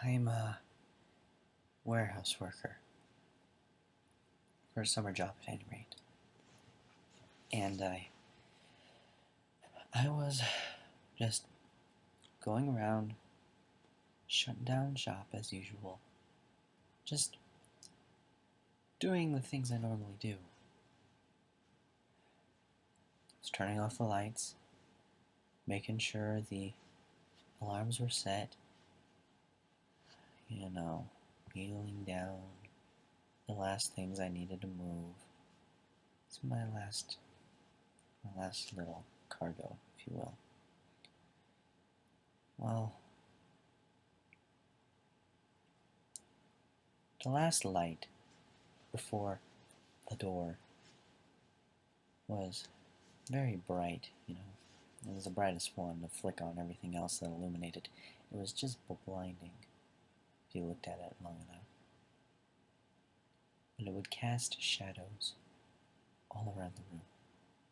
I'm a warehouse worker for a summer job at any rate. And I was just going around shutting down shop as usual. Just doing the things I normally do. Just turning off the lights, making sure the alarms were set, wheeling down the last things I needed to move. It's my last little cargo, if you will. Well, the last light before the door was very bright, It was the brightest one to flick on everything else that illuminated. It was just blinding if you looked at it long enough. But it would cast shadows all around the room.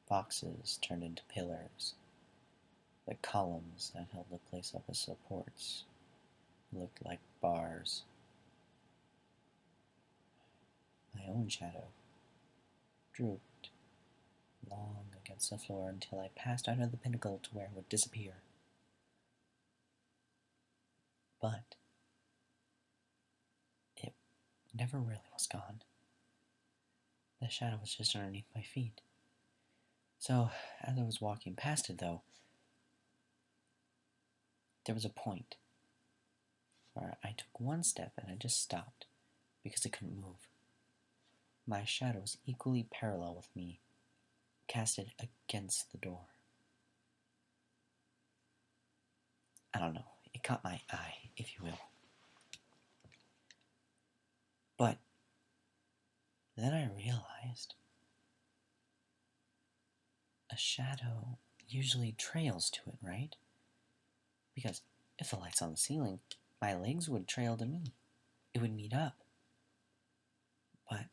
Boxes turned into pillars. The columns that held the place up as supports looked like bars. My own shadow drooped long against the floor until I passed under the pinnacle to where it would disappear. But it never really was gone. The shadow was just underneath my feet. So, as I was walking past it, though, there was a point where I took one step and I just stopped because I couldn't move. My shadow was equally parallel with me, casted against the door. I don't know, it caught my eye, if you will. But then I realized a shadow usually trails to it, right? Because if the light's on the ceiling, my legs would trail to me. It would meet up. But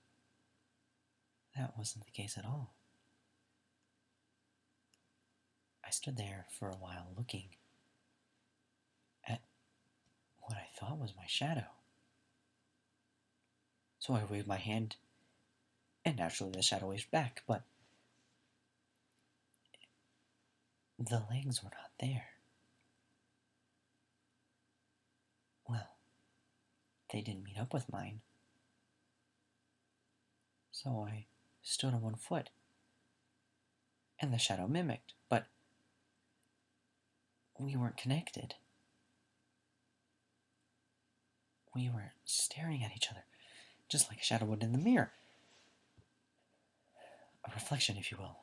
that wasn't the case at all. I stood there for a while looking at what I thought was my shadow. So I waved my hand, and naturally the shadow waved back, but the legs were not there. Well, they didn't meet up with mine. So I stood on one foot, and the shadow mimicked, but we weren't connected. We were staring at each other, just like a shadow would in the mirror. A reflection, if you will.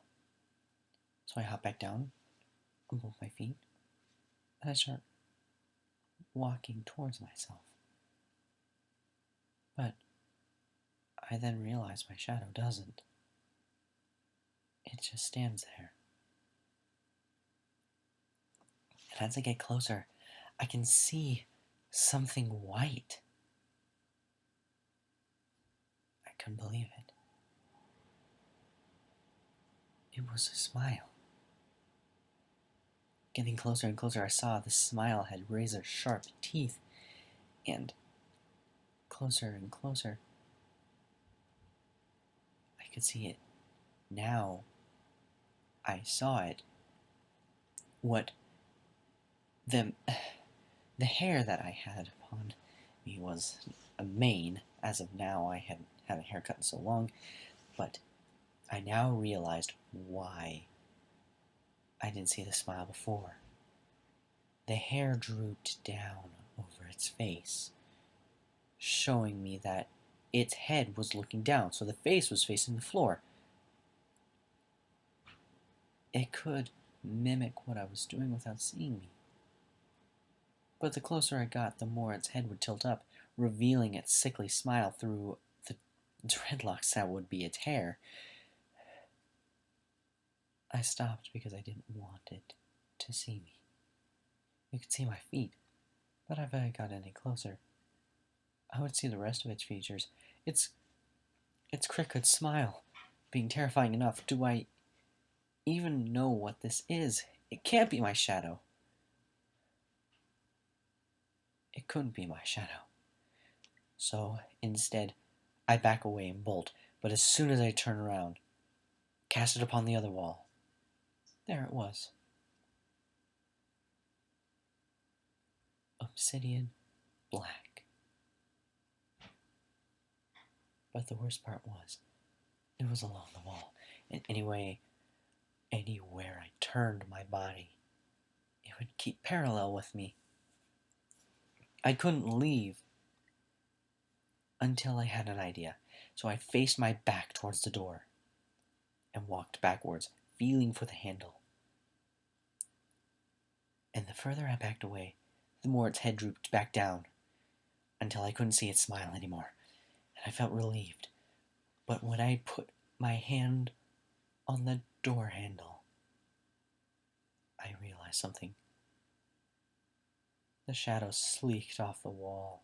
So I hop back down on both my feet, and I start walking towards myself. But I then realize my shadow doesn't. It just stands there. And as I get closer, I can see something white. I couldn't believe it. It was a smile. Getting closer and closer, I saw the smile had razor-sharp teeth, and closer and closer, I could see it. Now, I saw it. What the hair that I had upon me was a mane. As of now, I hadn't had a haircut in so long, but I now realized why I didn't see the smile before. The hair drooped down over its face, showing me that its head was looking down, so the face was facing the floor. It could mimic what I was doing without seeing me. But the closer I got, the more its head would tilt up, revealing its sickly smile through the dreadlocks that would be its hair. I stopped because I didn't want it to see me. You could see my feet, but if I got any closer, I would see the rest of its features. Its crooked smile being terrifying enough. Do I even know what this is? It can't be my shadow. It couldn't be my shadow. So instead, I back away and bolt, but as soon as I turn around, cast it upon the other wall. There it was. Obsidian black. But the worst part was, it was along the wall, and anywhere I turned my body, it would keep parallel with me. I couldn't leave until I had an idea, so I faced my back towards the door and walked backwards, feeling for the handle. And the further I backed away, the more its head drooped back down, until I couldn't see its smile anymore, and I felt relieved. But when I put my hand on the door handle, I realized something. The shadow sleeked off the wall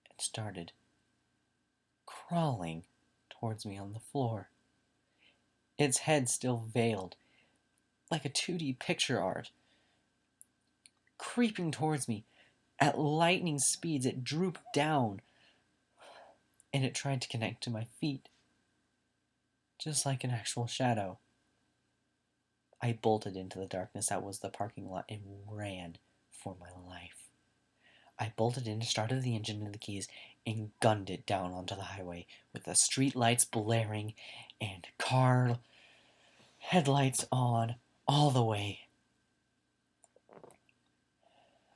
and started crawling towards me on the floor. Its head still veiled, like a 2D picture art. Creeping towards me at lightning speeds, it drooped down and it tried to connect to my feet, just like an actual shadow. I bolted into the darkness that was the parking lot and ran for my life. I bolted in, started the engine and the keys, and gunned it down onto the highway with the street lights blaring and car headlights on all the way.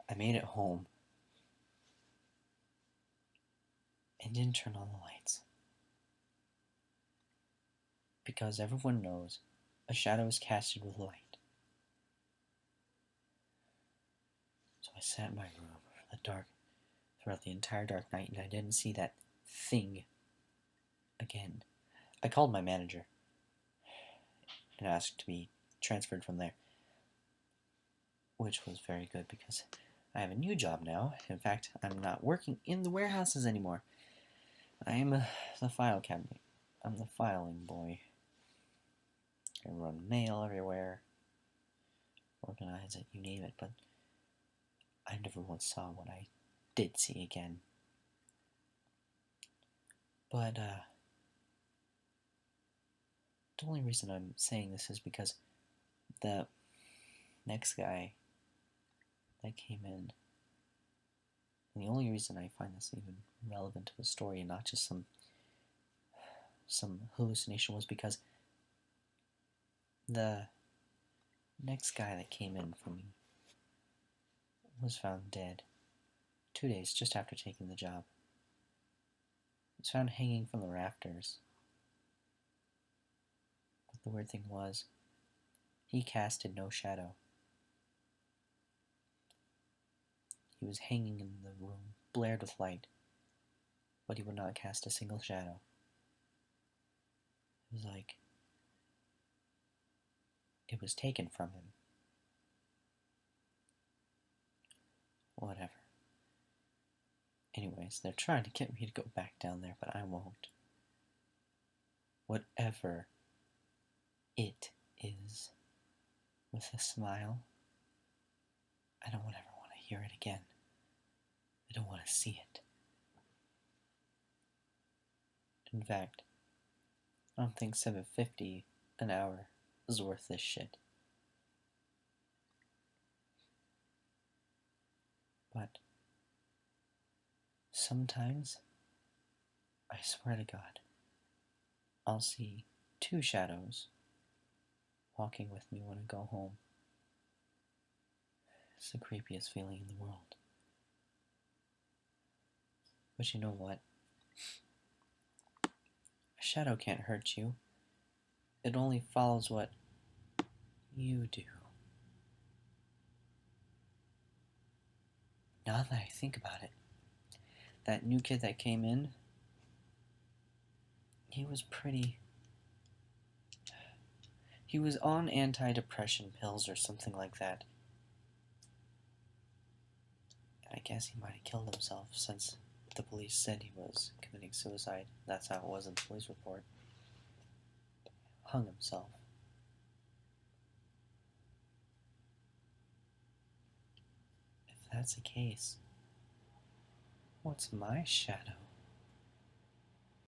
I made it home and didn't turn on the lights. Because everyone knows a shadow is casted with light. So I sat in my room throughout the entire dark night, and I didn't see that thing again. I called my manager and asked to be transferred from there, which was very good because I have a new job now. In fact, I'm not working in the warehouses anymore. I'm the file cabinet. I'm the filing boy. I run mail everywhere, organize it, you name it, but I never once saw what I did see again. But, the only reason I'm saying this is because the next guy that came in, and the only reason I find this even relevant to the story and not just some hallucination, was because the next guy that came in for me was found dead 2 days just after taking the job. He was found hanging from the rafters. But the weird thing was, he casted no shadow. He was hanging in the room, blared with light, but he would not cast a single shadow. It was like it was taken from him. Whatever. Anyways, they're trying to get me to go back down there, but I won't. Whatever it is with a smile, I don't ever want to hear it again. I don't want to see it. In fact, I don't think $7.50 an hour is worth this shit. But sometimes, I swear to God, I'll see 2 shadows walking with me when I go home. It's the creepiest feeling in the world. But you know what? A shadow can't hurt you. It only follows what you do. Now that I think about it, that new kid that came in, he was on antidepressant pills or something like that. And I guess he might have killed himself since the police said he was committing suicide. That's how it was in the police report. Hung himself. If that's the case, what's my shadow